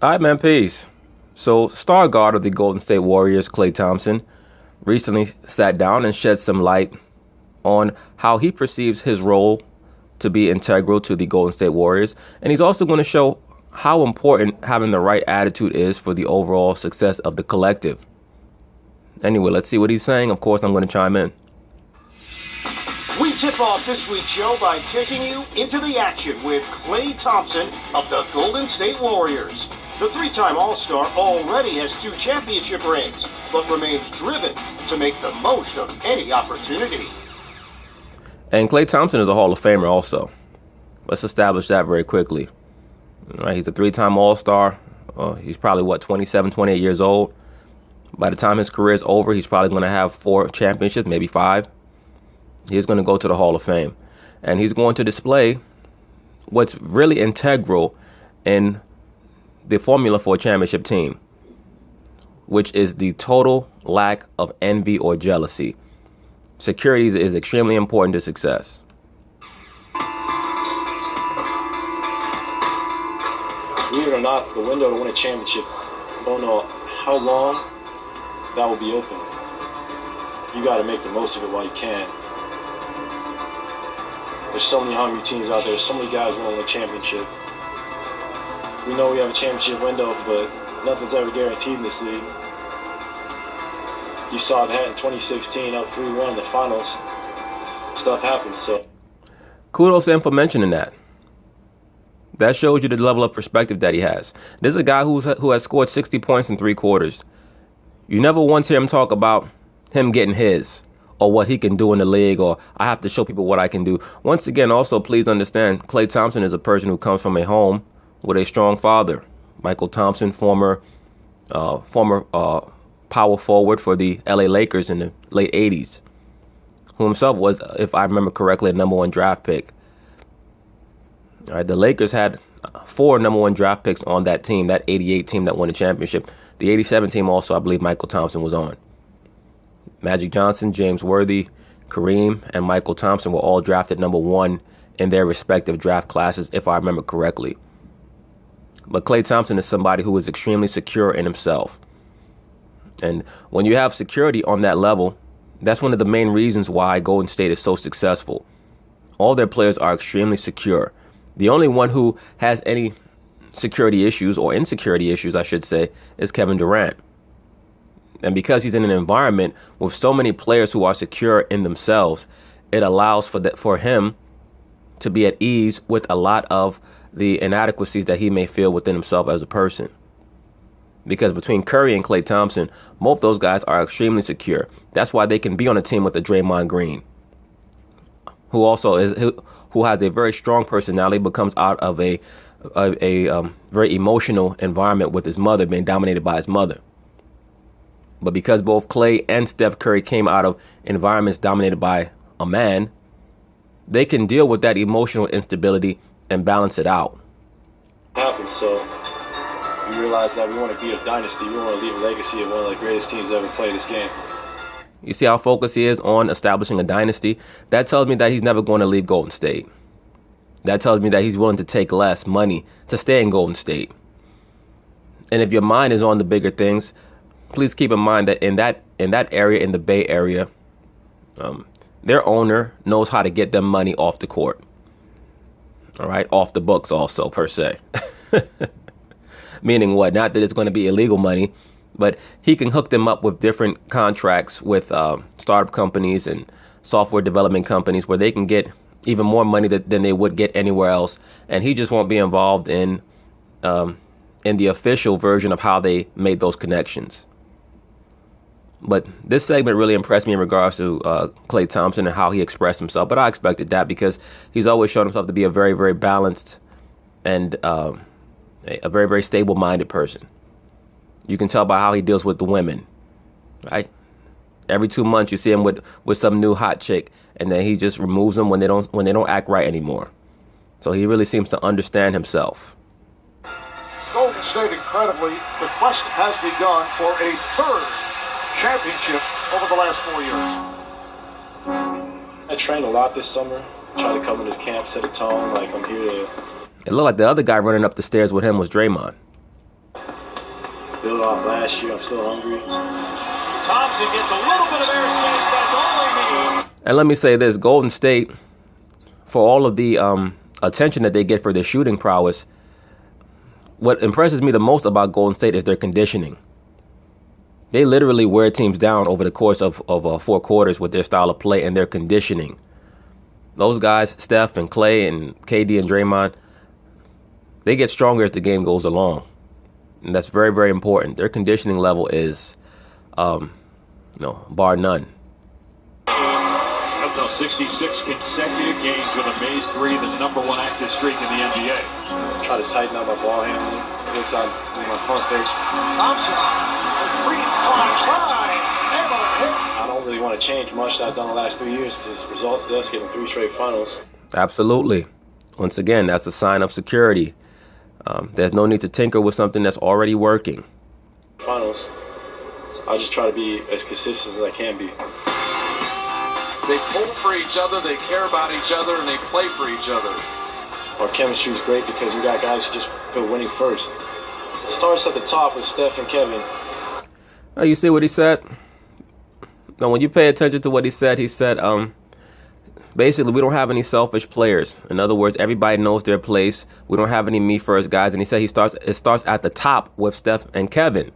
All right, man, peace. So, star guard of the Golden State Warriors, Klay Thompson, recently sat down and shed some light on how he perceives his role to be integral to the Golden State Warriors. And he's also going to show how important having the right attitude is for the overall success of the collective. Anyway, let's see what he's saying. Of course, I'm going to chime in. We tip off this week's show by taking you into the action with Klay Thompson of the Golden State Warriors. The three-time All-Star already has 2 championship rings, but remains driven to make the most of any opportunity. And Klay Thompson is a Hall of Famer also. Let's establish that very quickly. All right, he's a 3-time All-Star. He's probably, 27, 28 years old. By the time his career is over, he's probably going to have 4 championships, maybe 5. He's going to go to the Hall of Fame. And he's going to display what's really integral in the formula for a championship team, which is the total lack of envy or jealousy. Security is extremely important to success. Believe it or not, the window to win a championship, I don't know how long that will be open. You got to make the most of it while you can. There's so many hungry teams out there, so many guys want to win a championship. We know we have a championship window, but nothing's ever guaranteed in this league. You saw that in 2016, up 3-1 in the finals. Stuff happens, so. Kudos to him for mentioning that. That shows you the level of perspective that he has. This is a guy who has scored 60 points in 3 quarters. You never once hear him talk about him getting his, or what he can do in the league, or I have to show people what I can do. Once again, also, please understand, Klay Thompson is a person who comes from a home with a strong father. Michael Thompson, former power forward for the LA Lakers in the late 80s, who himself was, if I remember correctly, a #1 draft pick. All right, the Lakers had 4 #1 draft picks on that team, that 88 team that won the championship. The 87 team also, I believe Michael Thompson was on. Magic Johnson, James Worthy, Kareem, and Michael Thompson were all drafted #1 in their respective draft classes, if I remember correctly. But Klay Thompson is somebody who is extremely secure in himself. And when you have security on that level, that's one of the main reasons why Golden State is so successful. All their players are extremely secure. The only one who has any security issues, or insecurity issues, I should say, is Kevin Durant. And because he's in an environment with so many players who are secure in themselves, it allows for him to be at ease with a lot of the inadequacies that he may feel within himself as a person. Because between Curry and Klay Thompson, both those guys are extremely secure. That's why they can be on a team with a Draymond Green, who has a very strong personality, but comes out of a very emotional environment with his mother, being dominated by his mother. But because both Klay and Steph Curry came out of environments dominated by a man, they can deal with that emotional instability and balance it out. Happens, so we realize that we want to be a dynasty. We want to leave a legacy of one of the greatest teams to ever play this game. You see how focused he is on establishing a dynasty? That tells me that he's never going to leave Golden State. That tells me that he's willing to take less money to stay in Golden State. And if your mind is on the bigger things, please keep in mind that in that area, in the Bay Area, their owner knows how to get them money off the court. All right, off the books also, per se. Meaning what? Not that it's going to be illegal money, but he can hook them up with different contracts with startup companies and software development companies where they can get even more money than they would get anywhere else. And he just won't be involved in the official version of how they made those connections. But this segment really impressed me in regards to Klay Thompson and how he expressed himself. But I expected that because he's always shown himself to be a very, very balanced and a very, very stable-minded person. You can tell by how he deals with the women, right? Every 2 months you see him with some new hot chick, and then he just removes them when they don't act right anymore. So he really seems to understand himself. Golden State, incredibly, the quest has begun for a 3rd championship over the last 4 years. I trained a lot this summer. Tried to come into camp, set a tone, like I'm here to. It looked like the other guy running up the stairs with him was Draymond. build off last year. I'm still hungry. Thompson gets a little bit of airspace. That's all he needs. And let me say this, Golden State, for all of the attention that they get for their shooting prowess, what impresses me the most about Golden State is their conditioning. They literally wear teams down over the course of 4 quarters with their style of play and their conditioning. Those guys, Steph and Klay and KD and Draymond, they get stronger as the game goes along. And that's very, very important. Their conditioning level is, bar none. That's now 66 consecutive games with a Maze 3, the #1 active streak in the NBA. Try to tighten up my ball handling. Worked on my pump fake. Thompson, I don't really want to change much that I've done the last 3 years because results to us getting 3 straight finals. Absolutely. Once again, that's a sign of security. There's no need to tinker with something that's already working. Finals. I just try to be as consistent as I can be. They pull for each other, they care about each other, and they play for each other. Our chemistry is great because we got guys who just put winning first. It starts at the top with Steph and Kevin. Oh, you see what he said? Now, when you pay attention to what he said, basically, we don't have any selfish players. In other words, everybody knows their place. We don't have any me-first guys. And he said it starts at the top with Steph and Kevin.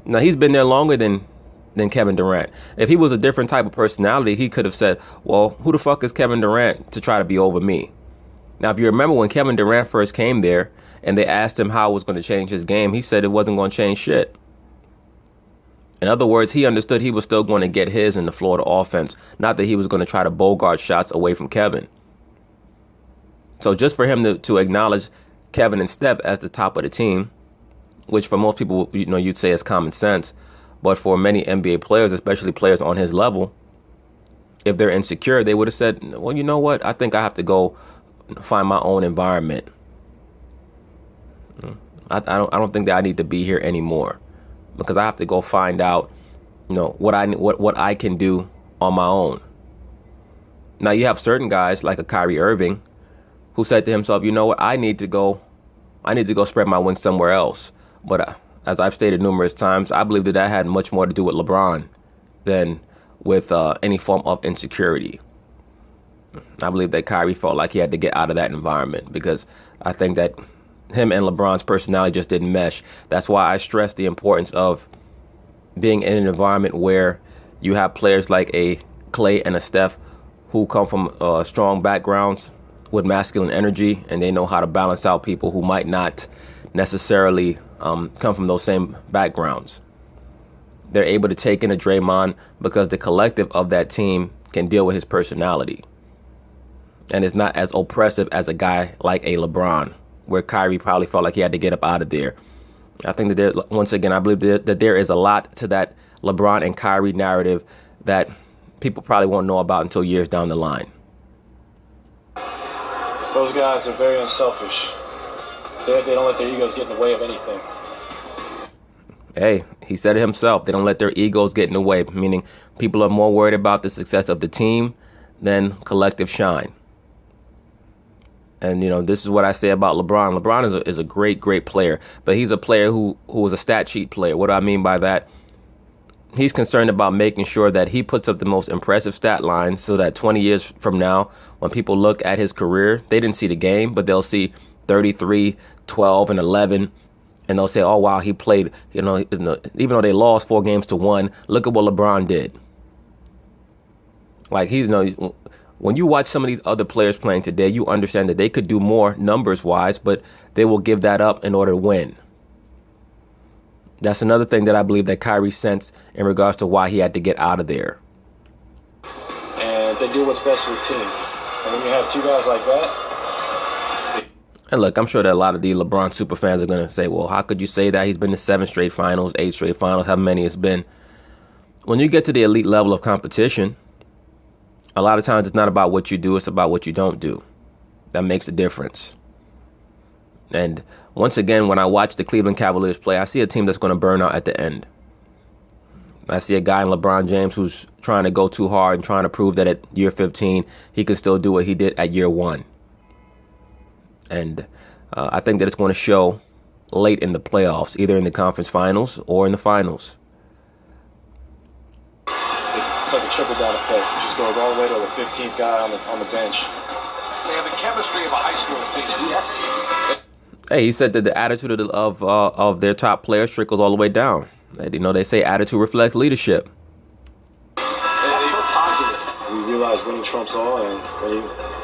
Now, he's been there longer than Kevin Durant. If he was a different type of personality, he could have said, well, who the fuck is Kevin Durant to try to be over me? Now, if you remember when Kevin Durant first came there and they asked him how it was going to change his game, he said it wasn't going to change shit. In other words, he understood he was still going to get his in the Florida offense, not that he was going to try to bogart shots away from Kevin. So just for him to acknowledge Kevin and Steph as the top of the team, which for most people, you'd say is common sense, but for many NBA players, especially players on his level, if they're insecure, they would have said, well, you know what? I think I have to go find my own environment. I don't think that I need to be here anymore, because I have to go find out, what I can do on my own. Now you have certain guys like a Kyrie Irving who said to himself, you know what, I need to go spread my wings somewhere else. But as I've stated numerous times, I believe that had much more to do with LeBron than with any form of insecurity. I believe that Kyrie felt like he had to get out of that environment because I think that him and LeBron's personality just didn't mesh. That's why I stress the importance of being in an environment where you have players like a Klay and a Steph who come from strong backgrounds with masculine energy, and they know how to balance out people who might not necessarily come from those same backgrounds. They're able to take in a Draymond because the collective of that team can deal with his personality. And it's not as oppressive as a guy like a LeBron, where Kyrie probably felt like he had to get up out of there. I think that once again, I believe that there is a lot to that LeBron and Kyrie narrative that people probably won't know about until years down the line. Those guys are very unselfish. They don't let their egos get in the way of anything. Hey, he said it himself. They don't let their egos get in the way, meaning people are more worried about the success of the team than collective shine. And, this is what I say about LeBron. LeBron is a great, great player, but he's a player who is a stat sheet player. What do I mean by that? He's concerned about making sure that he puts up the most impressive stat lines so that 20 years from now, when people look at his career, they didn't see the game, but they'll see 33, 12, and 11, and they'll say, oh, wow, he played, even though they lost 4-1, look at what LeBron did. Like, when you watch some of these other players playing today, you understand that they could do more numbers-wise, but they will give that up in order to win. That's another thing that I believe that Kyrie sensed in regards to why he had to get out of there. And they do what's best for the team. And when you have two guys like that... And look, I'm sure that a lot of the LeBron superfans are going to say, well, how could you say that? He's been to 7 straight finals, 8 straight finals, how many it's been. When you get to the elite level of competition, a lot of times it's not about what you do, it's about what you don't do. That makes a difference. And once again, when I watch the Cleveland Cavaliers play, I see a team that's going to burn out at the end. I see a guy in LeBron James who's trying to go too hard and trying to prove that at year 15, he can still do what he did at year 1. And I think that it's going to show late in the playoffs, either in the conference finals or in the finals. It's like a trickle down effect. It just goes all the way to the 15th guy on the bench. They have the chemistry of a high school team. Yes. Hey, he said that the attitude of their top players trickles all the way down. You know, they say attitude reflects leadership. That's so positive. We realize winning trumps all, and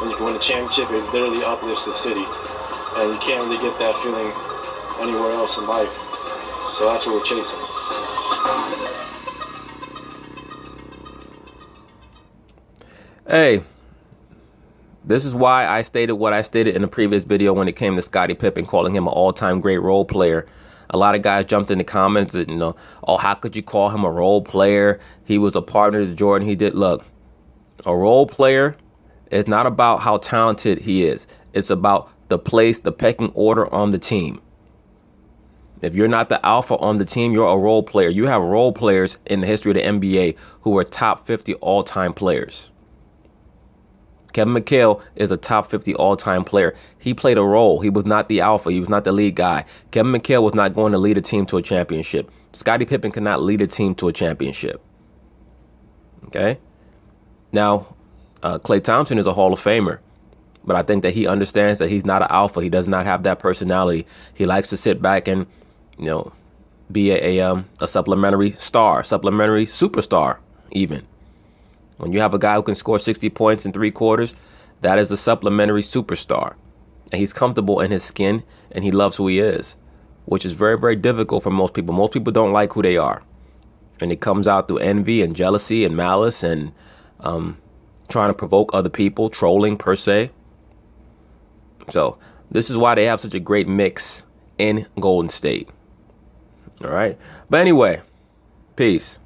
when you can win a championship, it literally uplifts the city. And you can't really get that feeling anywhere else in life. So that's what we're chasing. Hey, this is why I stated what I stated in the previous video when it came to Scottie Pippen, calling him an all-time great role player. A lot of guys jumped in the comments and, you know, oh, how could you call him a role player? He was a partner to Jordan. He did. Look, a role player is not about how talented he is. It's about the place, the pecking order on the team. If you're not the alpha on the team, you're a role player. You have role players in the history of the NBA who are top 50 all-time players. Kevin McHale is a top 50 all-time player. He played a role. He was not the alpha. He was not the lead guy. Kevin McHale was not going to lead a team to a championship. Scottie Pippen cannot lead a team to a championship. Okay? Now, Klay Thompson is a Hall of Famer. But I think that he understands that he's not an alpha. He does not have that personality. He likes to sit back and, you know, be a supplementary star, supplementary superstar even. When you have a guy who can score 60 points in 3 quarters, that is a supplementary superstar. And he's comfortable in his skin, and he loves who he is, which is very, very difficult for most people. Most people don't like who they are. And it comes out through envy and jealousy and malice and trying to provoke other people, trolling per se. So this is why they have such a great mix in Golden State. All right. But anyway, peace.